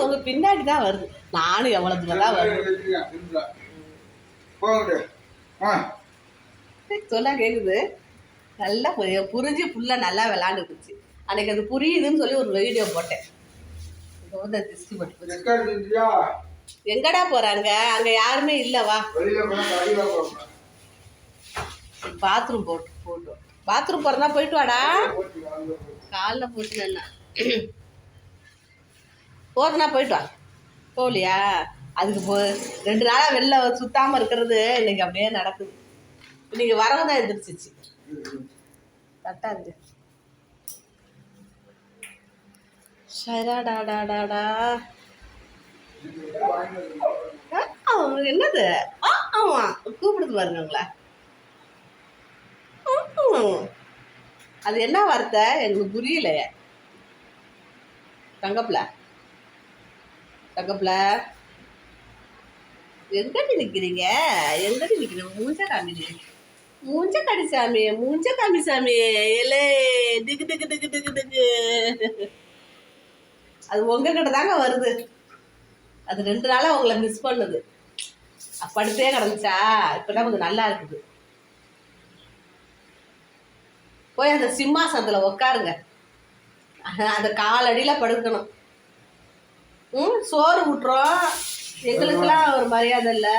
உங்க பின்னாடி தான் வருது. நானும் எவ்வளவு தூரம் தான் வருது. சொல்ல கேக்குது. நல்லா புரிஞ்சு புள்ள நல்லா விளையாண்டுக்குச்சு. அன்னைக்கு அது புரியுதுன்னு சொல்லி ஒரு வீடியோ போட்டேன். எங்கடா போறாங்க? அங்க யாருமே இல்லவா? பாத்ரூம் போட்டு பாத்ரூம் போறதா போயிட்டு வாடா. காலில் போட்டு என்ன போறதுனா போயிட்டு வா. போகலையா? அதுக்கு 2 நாளாக வெளில சுத்தாமல் இருக்கிறது இன்னைக்கு அப்படியே நடக்குது. இன்னைக்கு வரவு தான் எதிர்ச்சிச்சு. கட்டாது ஷராடாடாடாடா. என்னது? ஆமா கூப்பிடுது பாருங்க உங்களை. அது என்ன வார்த்தை எனக்கு புரியல. தங்கப்பில எங்கடி நிக்கிறீங்க? மூஞ்ச காமி சாமி, மூஞ்ச காமி சாமி. எலே டிக்கு டிக்கு டிக்கு டிக்கு டிக்கு. அது உங்ககிட்ட தாங்க வருது. அது 2 நாளா உங்களை மிஸ் பண்ணுது. படுத்தே கிடந்துச்சா? இப்பதான் கொஞ்சம் நல்லா இருக்குது. போய் அந்த சிம்மாசனத்துல உட்காருங்க. அந்த காலடியில படுக்கணும். சோறு விட்டுறோம். எங்களுக்கெல்லாம் ஒரு மரியாதை இல்லை.